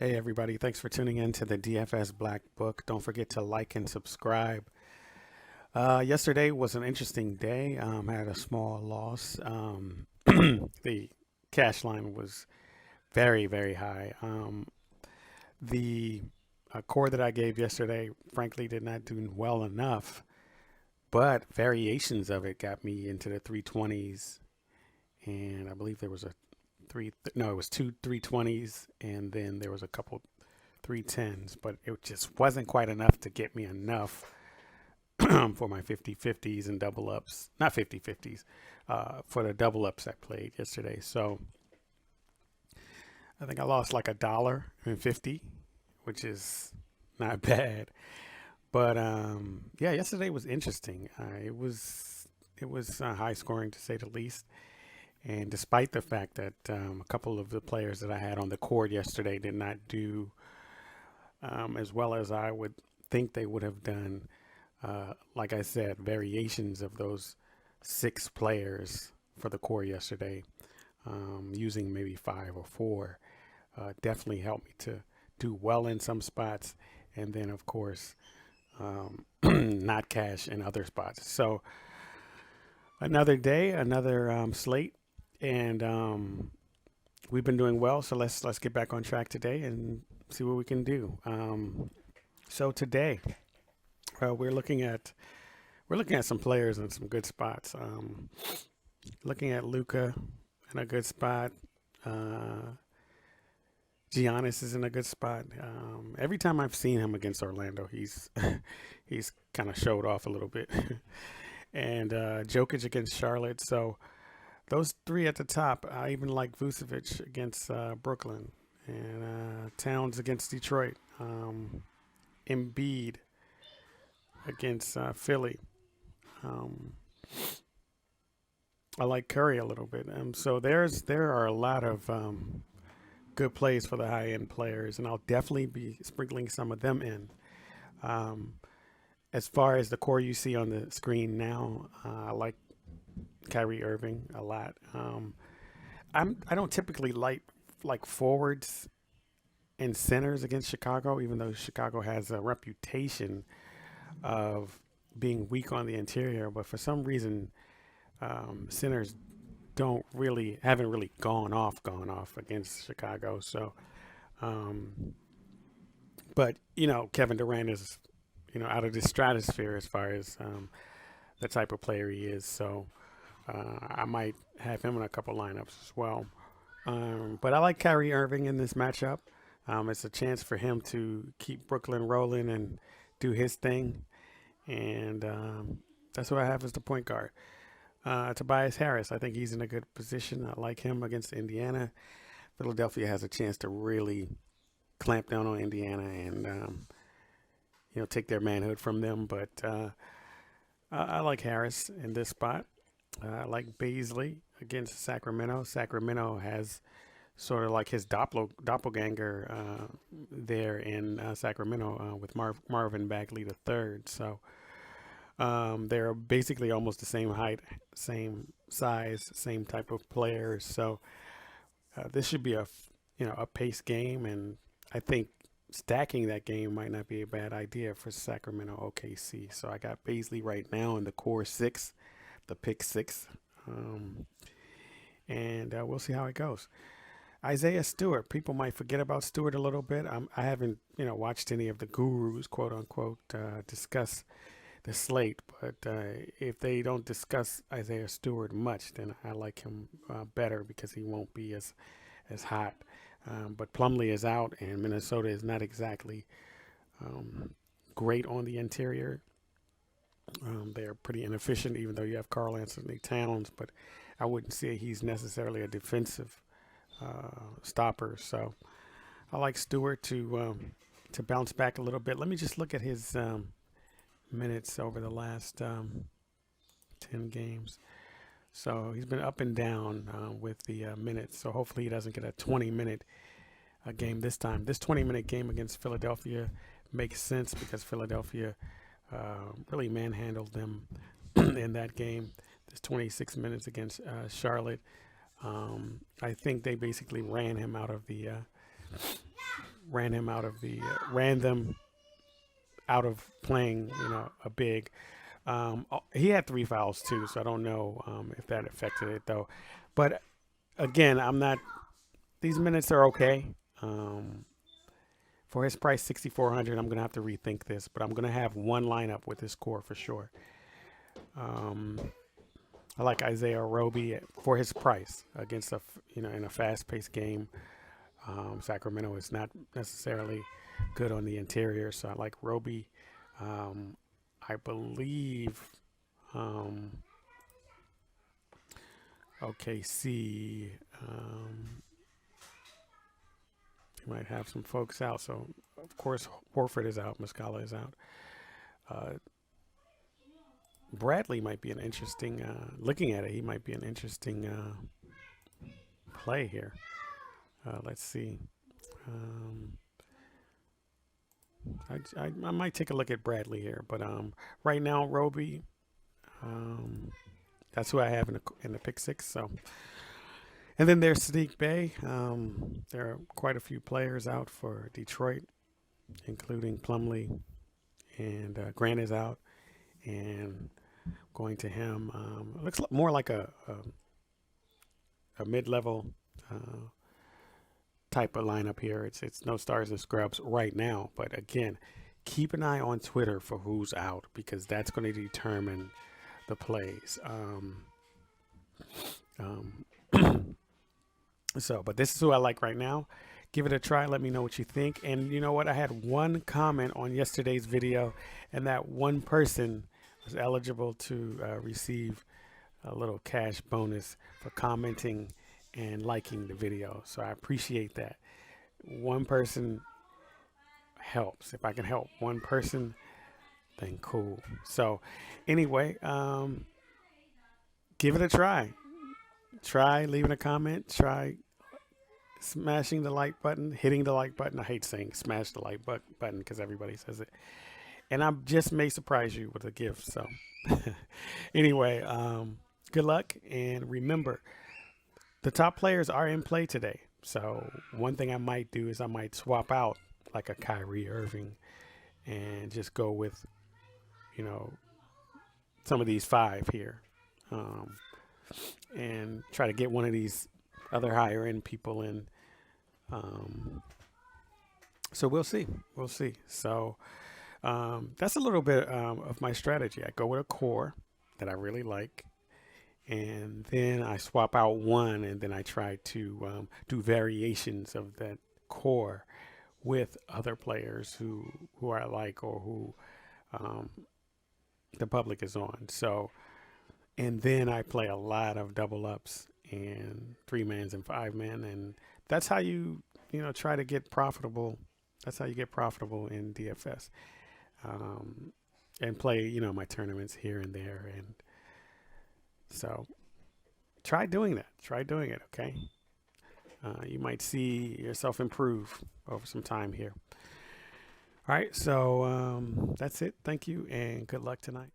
Hey everybody, thanks for tuning in to the DFS Black Book. Don't forget to like and subscribe. Yesterday was an interesting day. Had a small loss. The cash line was very, very high. The core that I gave yesterday, frankly, did not do well enough, but variations of it got me into the 320s. And I believe there was a no, it was two 320s, and then there was a couple 310s, but it just wasn't quite enough to get me enough for my 50-50s and double ups. Not 50-50s, for the double ups I played yesterday. So I think I lost like $1.50, which is not bad. But yeah, yesterday was interesting. It was high scoring to say the least. And despite the fact that a couple of the players that I had on the court yesterday did not do as well as I would think they would have done. Like I said, variations of those six players for the core yesterday, using maybe five or four, definitely helped me to do well in some spots, and then of course not cash in other spots. So another day, another slate, and we've been doing well. So let's get back on track today and see what we can do. So today, we're looking at some players in some good spots. Looking at Luca in a good spot. Giannis is in a good spot. Every time I've seen him against Orlando, he's kind of showed off a little bit. And Jokic against Charlotte. So those three at the top. I even like Vucevic against Brooklyn, and Towns against Detroit. Embiid against Philly. Um, I like Curry a little bit. So there are a lot of good plays for the high end players, and I'll definitely be sprinkling some of them in. Um, as far as the core you see on the screen now, I like Kyrie Irving a lot. I don't typically like forwards and centers against Chicago, even though Chicago has a reputation of being weak on the interior. But for some reason, centers haven't really gone off against Chicago. So, um, but Kevin Durant is out of the stratosphere as far as the type of player he is. So I might have him in a couple lineups as well. But I like Kyrie Irving in this matchup. It's a chance for him to keep Brooklyn rolling and do his thing. And that's what I have as the point guard. Tobias Harris, I think he's in a good position. I like him against Indiana. Philadelphia has a chance to really clamp down on Indiana and take their manhood from them. But I like Harris in this spot. I like Beasley against Sacramento. Sacramento has sort of like his doppelganger there in Sacramento with Marvin Bagley the third. So they're basically almost the same height, same size, same type of players. So this should be a pace game, and I think stacking that game might not be a bad idea for Sacramento OKC. So I got Beasley right now in the core six, the pick six, and we'll see how it goes. Isaiah Stewart. People might forget about Stewart a little bit. I haven't watched any of the gurus, quote unquote, discuss the slate, but if they don't discuss Isaiah Stewart much, then I like him better because he won't be as hot. But Plumlee is out, and Minnesota is not exactly great on the interior. They're pretty inefficient, even though you have Carl Anthony Towns, but I wouldn't say he's necessarily a defensive stopper. So I like Stewart to bounce back a little bit. Let me just look at his minutes over the last 10 games. So he's been up and down with the minutes. So hopefully he doesn't get a 20-minute game this time. This 20-minute game against Philadelphia makes sense because Philadelphia really manhandled them in that game. This 26 minutes against Charlotte. I think they basically ran him out of ran him out of the ran them out of playing, a big. He had 3 fouls too, so I don't know if that affected it though. But again, I'm not. These minutes are okay. For his price, 6,400, I'm gonna have to rethink this, but I'm gonna have one lineup with this core for sure. I like Isaiah Roby for his price against in a fast-paced game. Sacramento is not necessarily good on the interior, so I like Roby. I believe OKC might have some folks out. So of course Horford is out, Muscala is out. Bradley might be an interesting. Looking at it, he might be an interesting play here. Let's see. I might take a look at Bradley here, but right now Roby, that's who I have in the pick 6. So, and then there's Sadiq Bey. There are quite a few players out for Detroit, including Plumlee, and Grant is out, and going to him. Looks more like a mid-level type of lineup here. It's no stars and scrubs right now, but again, keep an eye on Twitter for who's out, because that's going to determine the plays. But this is who I like right now. Give it a try. Let me know what you think. And you know what? I had one comment on yesterday's video, and that one person was eligible to receive a little cash bonus for commenting and liking the video. So I appreciate that. One person helps. If I can help one person, then cool. So anyway, give it a try. Try leaving a comment. Try smashing the like button, hitting the like button. I hate saying smash the like button because everybody says it. And I just may surprise you with a gift. So anyway, good luck. And remember, the top players are in play today. So one thing I might do is I might swap out like a Kyrie Irving and just go with, some of these 5 here. And try to get one of these other higher end people in. So we'll see. We'll see. So that's a little bit of my strategy. I go with a core that I really like, and then I swap out one, and then I try to do variations of that core with other players who I like, or who the public is on. So, and then I play a lot of double ups and 3-mans and 5-man, and that's how you try to get profitable. That's how you get profitable in DFS, and play my tournaments here and there. And so try doing that. Try doing it. Okay, you might see yourself improve over some time here. All right, so that's it. Thank you, and good luck tonight.